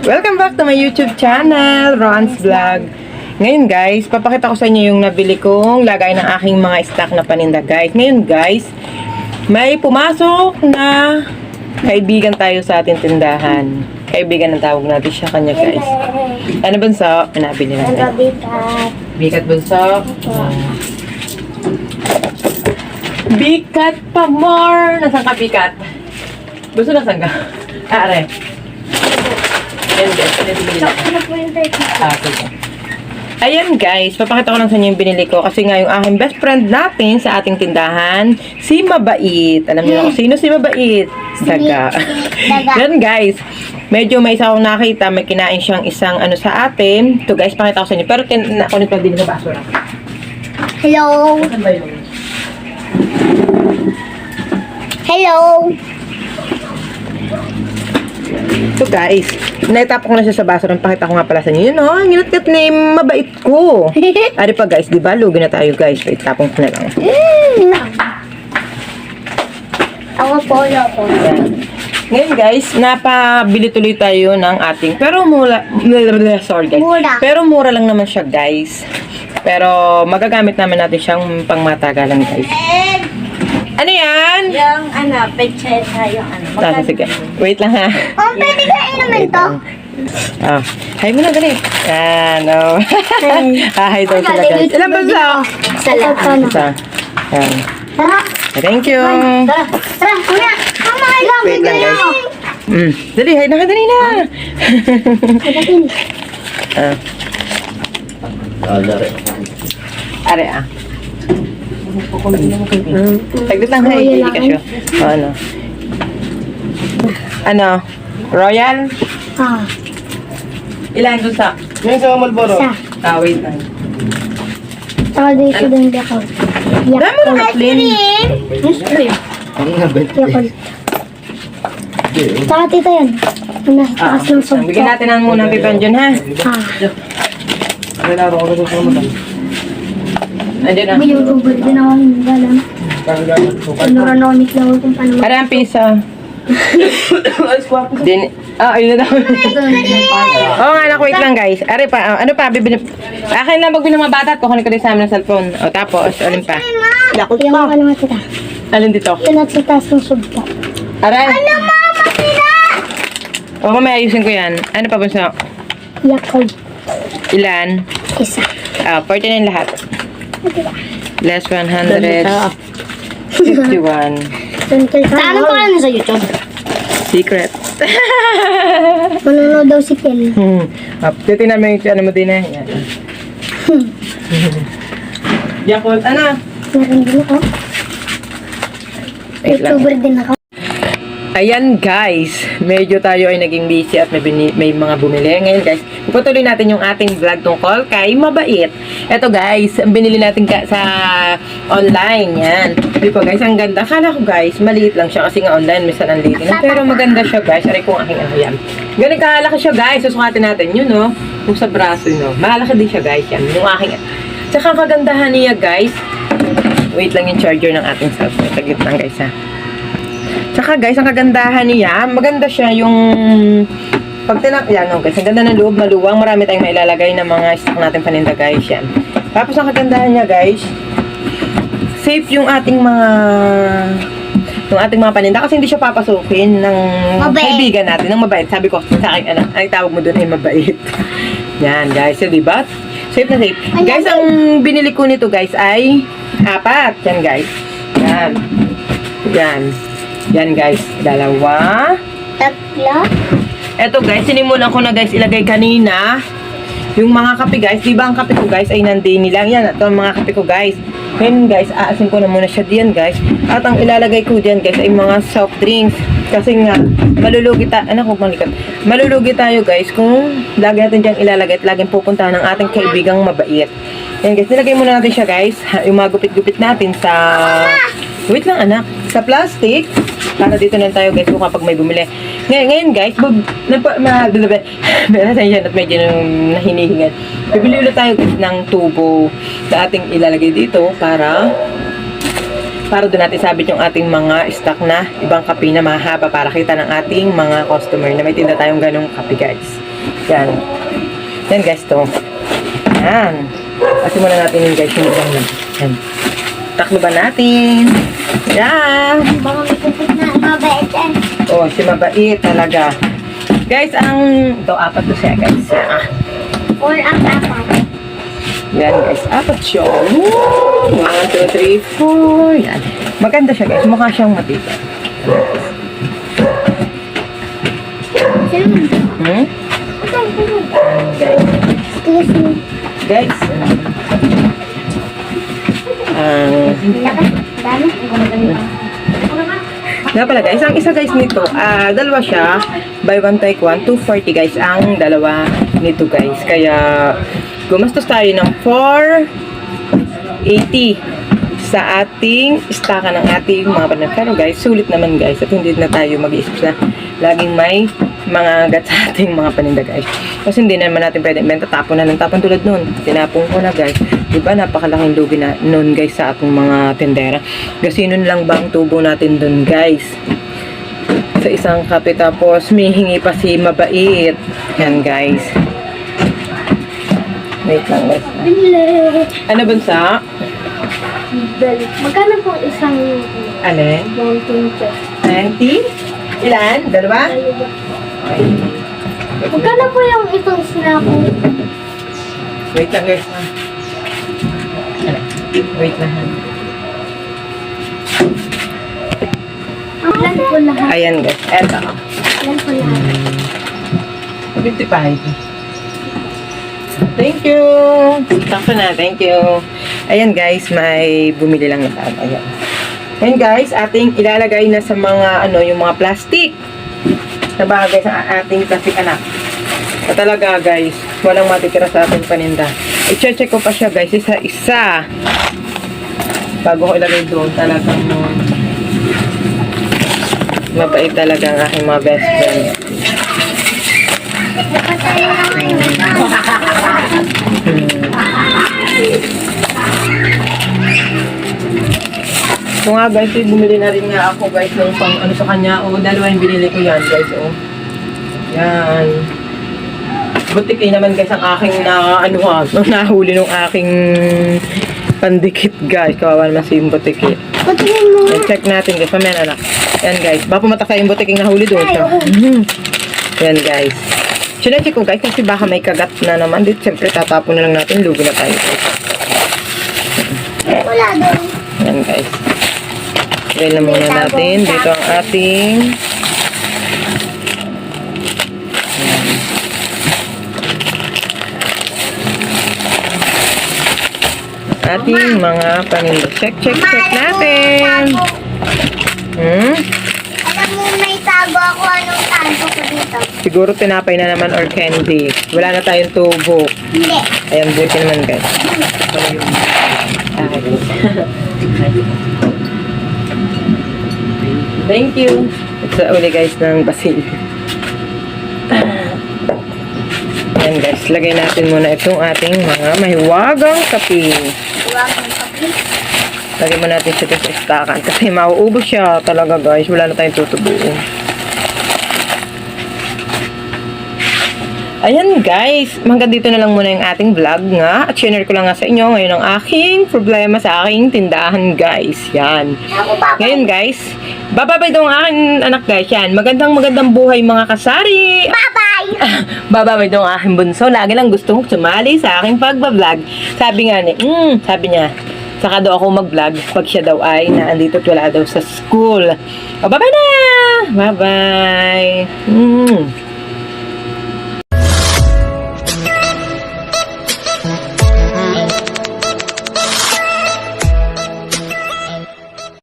Welcome back to my YouTube channel, Ron's Vlog. Ngayon guys, papakita ko sa inyo yung nabili kong lagay ng aking mga stock na paninda guys. Ngayon guys, may pumasok na kaibigan tayo sa ating tindahan. Kaibigan ang tawag natin siya kanya guys. Ano bunso? Nabili natin. Bikat. Bikat bunso. Bikat pa more. Nasaan ka bikat? Bunso nasaan ka? Are. Ayan guys, ayan guys, papakita ko lang sa inyo yung binili ko kasi nga yung aking best friend natin sa ating tindahan, si Mabait. Alam niyo na kung sino si Mabait? Daga. Yan guys, medyo may isa akong nakita, may kinain siyang isang ano sa atin. Ito guys, pakita ko sa inyo. Pero nakunin pa din sa basura. Hello. Saan ba yun? Hello. So guys, naitapok ko na siya sa basura. Pakita ko nga pala sa inyo. Yun o, ginat-gat ni Mabait ko. Ari pa guys, di ba? Lugi na tayo guys. Wait, tapong ko na lang. Ako po. Ngayon guys, napabili tuloy tayo ng ating, pero sorry guys. Mura. Pero mura lang naman siya guys. Pero magagamit naman natin siyang pangmatagalan guys. Ano yan? Yung petseta yung Sige. Wait lang ha. Oh, pwede ka inumin to? Ah, hi mo na dali. Yan, oh. Hi daw sila guys. Ilan ba sa? Isa. Yan. Tara. Thank you. Tara. Una. Mama, ilang. Wait lang guys. Dali, hi na. Dali na. Are ah. Taglit lang ha, hindi ka siya. Ano? Ano? Royal? Ilan doon sa? Yan sa Malboro. Wait lang. Saka dito din ako. Dami mo na clean. Ano nga ba? Yakol. Saka tita yan. Taas ng sob. Bigyan natin ang muna pipan dyan ha. Kailangan ko rin sa mga. Nandiyan na. May YouTuber din ako ng galang. Panoramic lang ako kung paano. Para ang pisa. Din. Ayun na daw. Oo nga, anak, wait lang guys. Are pa, ano pa, bibili. Akin lang magbili ng mga bata at kukunin ko din sa amin ng cellphone. O tapos, alin pa? Yakol pa. Yung kalamat kita. Alin dito? Tinat sa taas ng sob ka. Aray. Ano mama sila? O, mamaya ayusin ko yan. Ano pa ba sa? Yakol. Ilan? Isa. 49 lahat. Less 151. Saan ang pangalan sa YouTube? Secret. Manonood daw si Kel. Titignan mo yung ano mo din eh. Yan. Yakult, ano? Meron din ako. Wait lang. YouTuber din ako. Ayan guys, medyo tayo ay naging busy at may mga bumili. Ngayon guys, ipatuloy natin yung ating vlog tungkol kay Mabait. Eto guys, ang binili natin sa online, yan. Di ba guys, ang ganda. Akala ko guys, maliit lang siya kasi nga online, minsan ang liit na. Pero maganda siya guys, aray kong aking ano yan. Ganun kahalaki siya guys, susukatin natin yun no, yung sa braso no. Mahalaki din siya guys, yan, yung aking. Tsaka ang kagandahan niya guys, wait lang yung charger ng ating cellphone. Taglit lang guys ha. Tsaka guys, ang kagandahan niya, maganda siya yung pag yan no guys, ang ganda ng loob, maluwang, marami tayong mailalagay na mga stock natin paninda guys, yan. Tapos ang kagandahan niya guys, safe yung ating mga paninda kasi hindi siya papasukin ng kaibigan natin, ng Mabait. Sabi ko sa akin, ano, ang tawag mo doon ay Mabait. Yan guys, so, diba? Safe na safe. Guys, ang binili ko nito guys ay 4. Yan guys. Yan. Yan. Yan guys, 2. Tatlo. Eto guys, sinimulan ko na guys ilagay kanina yung mga kape guys. Diba ang kape ko guys ay nandini lang. Yan, ito ang mga kape ko guys. Ngayon guys, aasin ko na muna siya diyan guys. At ang ilalagay ko diyan guys ay mga soft drinks. Kasi nga, malulugi tayo guys kung lagi natin diyan ilalagay at laging pupuntahan ng ating kaibigang Mabait. Yan guys, nilagay muna natin siya guys. Yung mga gupit-gupit natin sa... Wait lang anak. Sa plastic. Para dito na tayo guys kung kapag may bumili. Ngayon guys, at medyo nahinihingan. Bibili ulit tayo guys ng tubo na ating ilalagay dito para doon natin sabit yung ating mga stock na ibang kape na mahaba para kita ng ating mga customer na may tinda tayong ganong kape guys. Yan. Yan guys, to. Yan. Kasi muna natin yung guys yung ibang lang. Yan. Taklo ba natin? Yan. Baka may kupit na mabait eh. Oh, si mabait talaga. Guys, ito, 4 to siya guys. Yan. Or ang apat. Yan guys, 4 siya. 1, 2, 3, 4. Yan. Maganda siya guys, mukha siyang matita. Sino mo? Hmm? Okay, okay. Guys. Excuse me. Guys. Dami? Nga pala guys, ang isa guys nito, dalawa siya, buy one take one, 240 guys, ang dalawa nito guys. Kaya, gumastos tayo ng 480 sa ating staka ng ating mga panin. Pero guys, sulit naman guys, at hindi na tayo mag-iisip na laging may mga agad sa ating mga paninda guys. Kasi hindi naman natin pwede ibenta, tapon na ng tapon tulad nun. Tinapon ko na guys. Diba, napakalaking lugi na nun guys sa ating mga tendera. Kasi nun lang bang tubo natin dun guys. Sa isang kape, tapos may hingi pa si mabait. Yan guys. Wait lang guys. Binili. Ano bansa? Dali. Magkano po isang Alin? mountain chest? 90? Ilan? Dalawa? Dalawa. Okay. Magkano po yung itong snack? Wait lang guys. Wait lang. Ilan po lahat? Ayan guys. Eto. Ilan po lahat? 55. Thank you. Sakto na. Thank you. Ayan guys, may bumili lang na tao. Ayan. Ayan guys, ating ilalagay na sa mga yung mga plastic na bagay sa ating plastic anak. At talaga guys, walang matitira sa ating paninda. I-check ko pa siya guys, isa-isa. Bago ko ilagay doon, talagang mabait talaga ang aking mga best friend. So nga guys, bumili na rin nga ako guys ng pang sa kanya. Dalawa yung binili ko yan guys. Yan. Butik naman guys ang aking nahuli ng aking pandikit guys. Kawawa naman si yung butik Patingin mo. check natin guys. Mamaya anak. Yan guys. Baka pumatak sa yung butik yung nahuli doon. Yan guys. Sinecheck ko guys kasi baka may kagat na naman. Dito siyempre tatapon na lang natin. Lugi na tayo guys. Wala doon. Yan guys. Lagay na muna natin. Dito ang ating mga paninda. Check natin. Alam mo, may tago ako. Anong tago ko dito? Siguro tinapay na naman or candy. Wala na tayong tubo. Hindi. Ayan, buti naman guys. Thank you. Sa uli guys ng basil. Ayan guys, lagay natin muna itong ating mga mahiwagang kape. Huwag mong kape. Lagay mo natin siya sa istakan kasi mauubos siya talaga guys. Wala na tayong tutubuin. Ayan guys, hanggang dito na lang muna yung ating vlog nga. At share ko lang nga sa inyo ngayon ang aking problema sa aking tindahan guys. Yan. Ako pa. Ngayon guys, bababay daw ang aking anak guys. Yan, magandang buhay mga kasari. Bye-bye! Bababay daw ang aking bunso. Lagi lang gustong sumali sa aking pagbablog. Sabi niya, saka daw ako mag-vlog pag siya daw ay naandito at wala daw sa school. O, bye-bye na! Bye-bye!